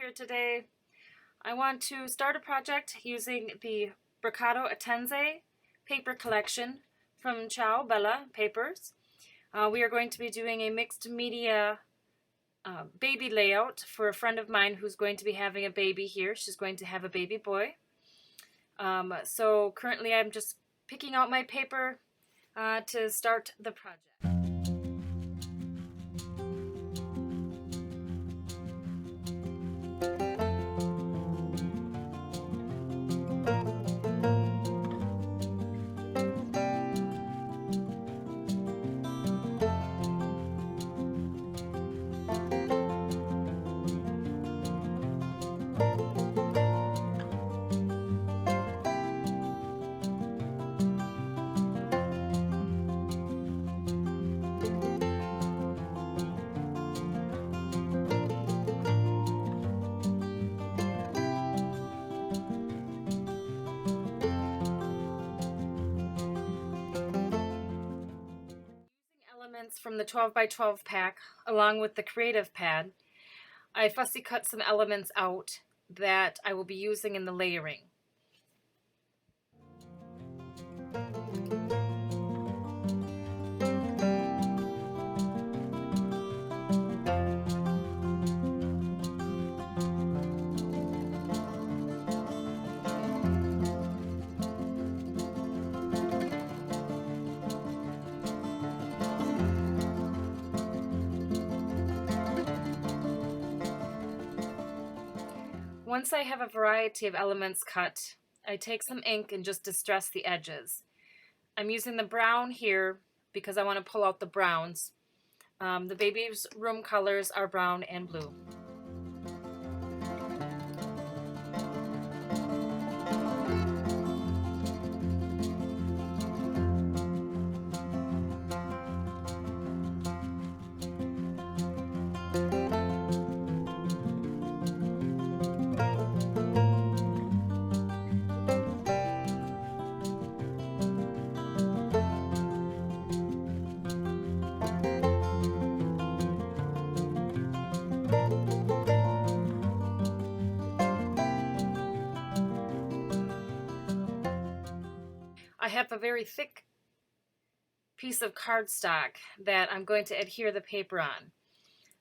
here today. I want to start a project using the Broccato Estense paper collection from Ciao Papers. We are going to be doing a mixed media baby layout for a friend of mine who's going to be having a baby here. She's going to have a baby boy. So currently I'm just picking out my paper to start the project. Elements from the 12 by 12 pack along with the creative pad, I fussy cut some elements out that I will be using in the layering. Once I have a variety of elements cut, I take some ink and just distress the edges. I'm using the brown here because I want to pull out the browns. The baby's room colors are brown and blue. I have a very thick piece of cardstock that I'm going to adhere the paper on.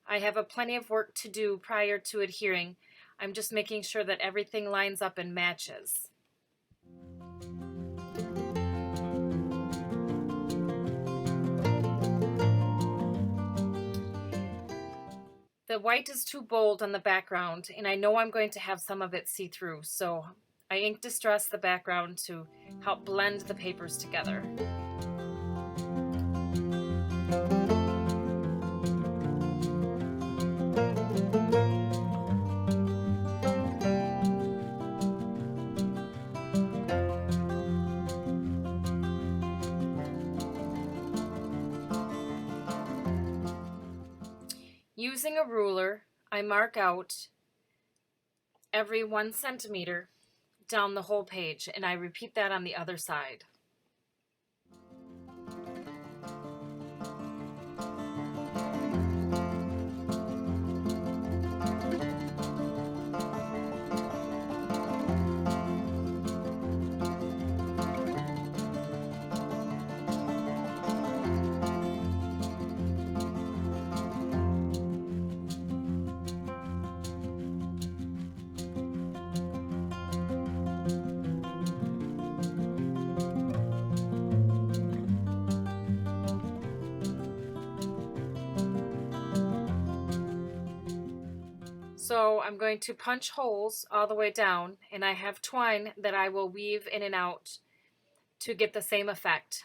I have plenty of work to do prior to adhering. I'm just making sure that everything lines up and matches. The white is too bold on the background, and I know I'm going to have some of it see-through, so I ink distress the background to help blend the papers together. Using a ruler, I mark out every 1 centimeter down the whole page, and I repeat that on the other side. So I'm going to punch holes all the way down, and I have twine that I will weave in and out to get the same effect.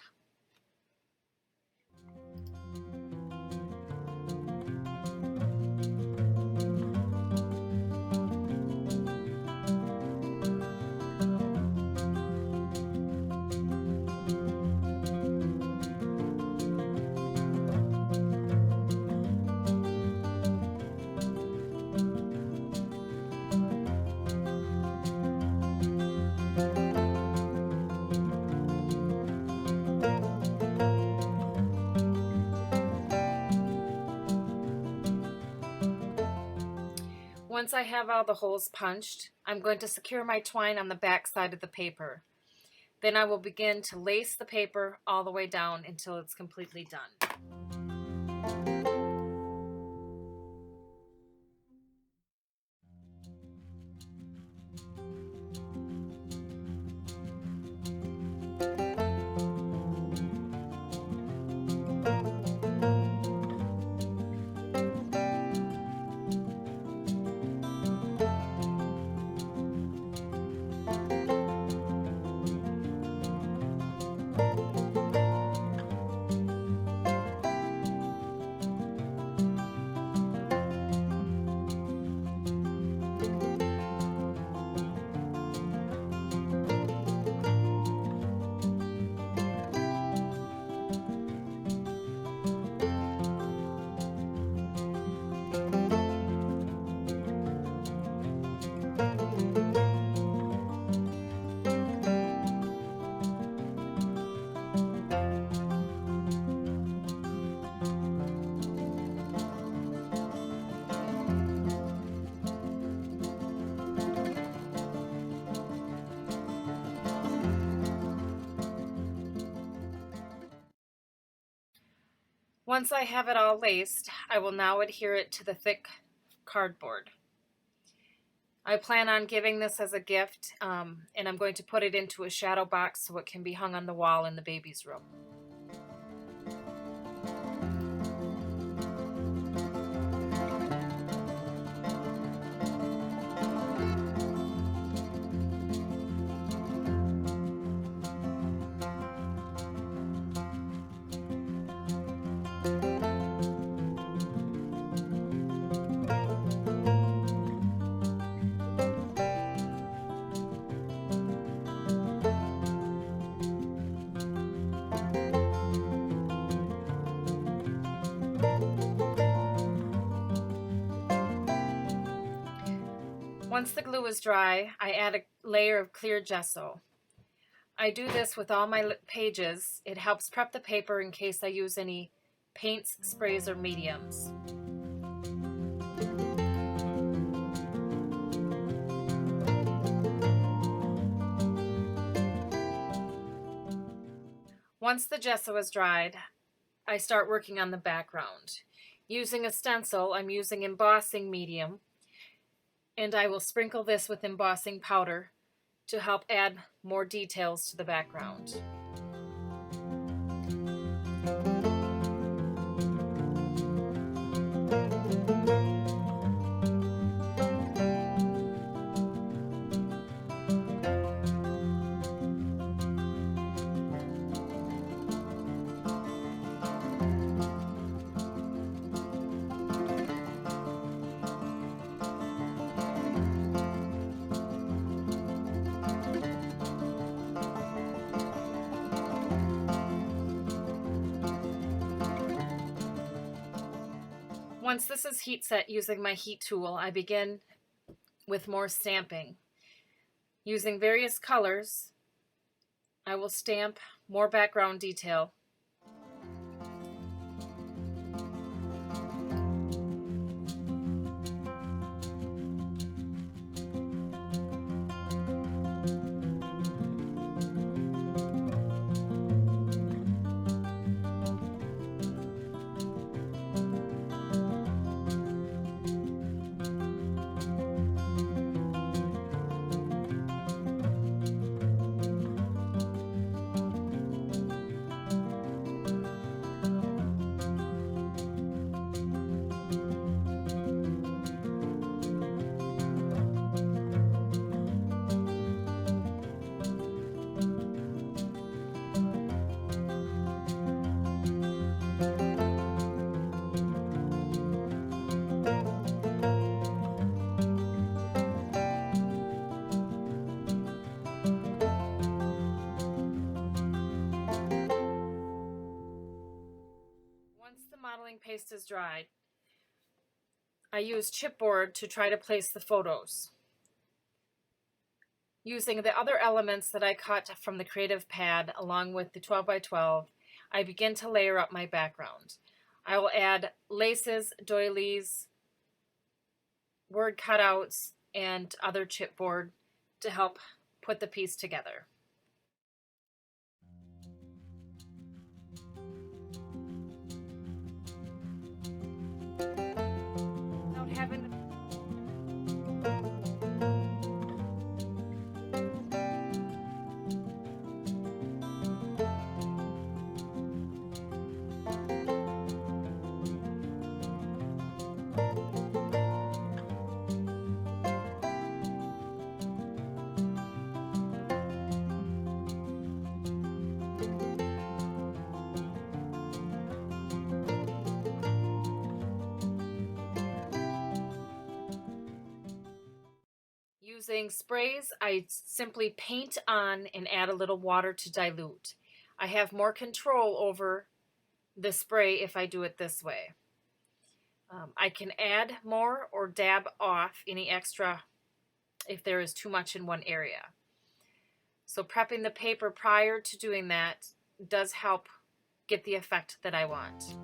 Once I have all the holes punched, I'm going to secure my twine on the back side of the paper. Then I will begin to lace the paper all the way down until it's completely done. Once I have it all laced, I will now adhere it to the thick cardboard. I plan on giving this as a gift, and I'm going to put it into a shadow box so it can be hung on the wall in the baby's room. Once the glue is dry, I add a layer of clear gesso. I do this with all my pages. It helps prep the paper in case I use any paints, sprays, or mediums. Once the gesso is dried, I start working on the background. Using a stencil, I'm using embossing medium, and I will sprinkle this with embossing powder to help add more details to the background. Once this is heat set using my heat tool, I begin with more stamping. Using various colors, I will stamp more background detail. Once the modeling paste is dried, I use chipboard to try to place the photos. Using the other elements that I cut from the creative pad along with the 12 by 12, I begin to layer up my background. I will add laces, doilies, word cutouts and other chipboard to help put the piece together. Without having using sprays, I simply paint on and add a little water to dilute. I have more control over the spray if I do it this way. I can add more or dab off any extra if there is too much in one area. So prepping the paper prior to doing that does help get the effect that I want.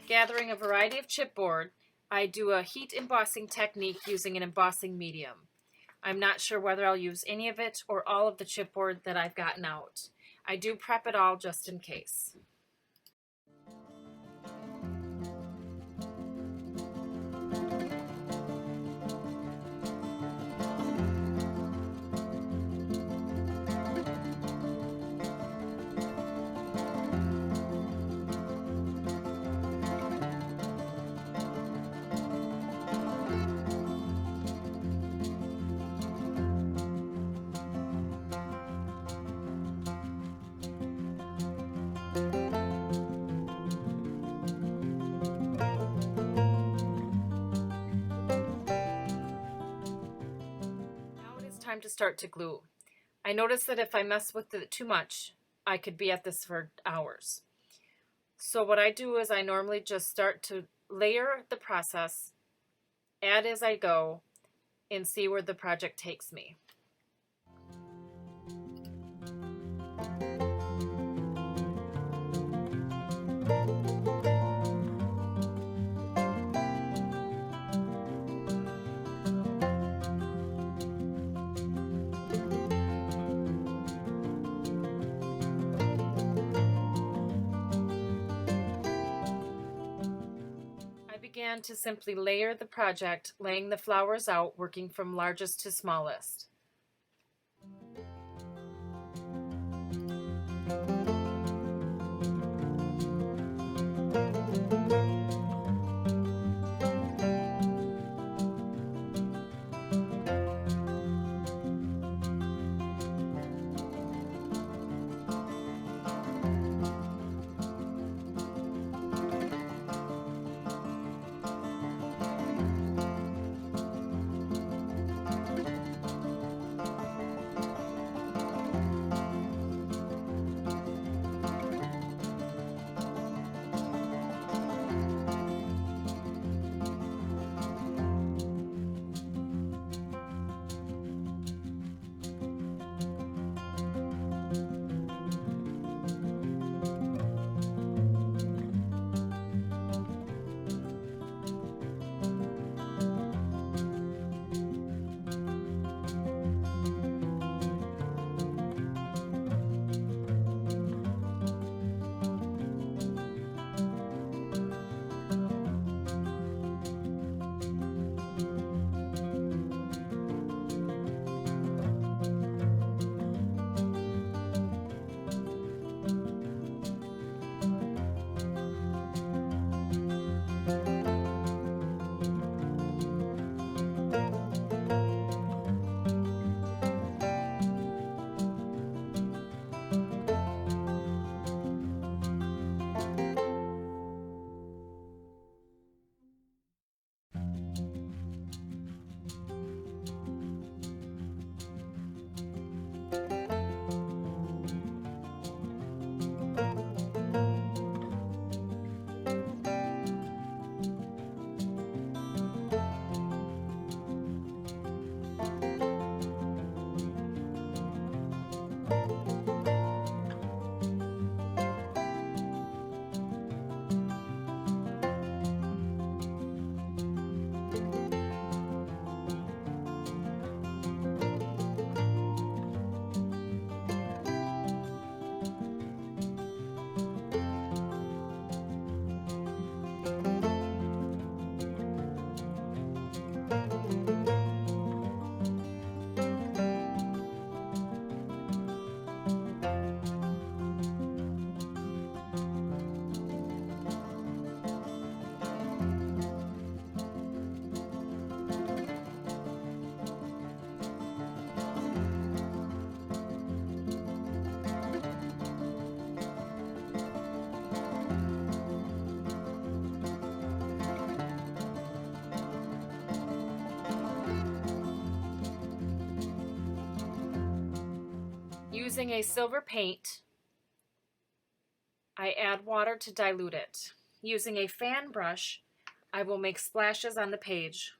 Gathering a variety of chipboard, I do a heat embossing technique using an embossing medium. I'm not sure whether I'll use any of it or all of the chipboard that I've gotten out. I do prep it all just in case. Time to start to glue. I noticed that if I mess with it too much, I could be at this for hours. So what I do is I normally just start to layer the process, add as I go, and see where the project takes me. Began to simply layer the project, laying the flowers out, working from largest to smallest. Using a silver paint, I add water to dilute it. Using a fan brush, I will make splashes on the page.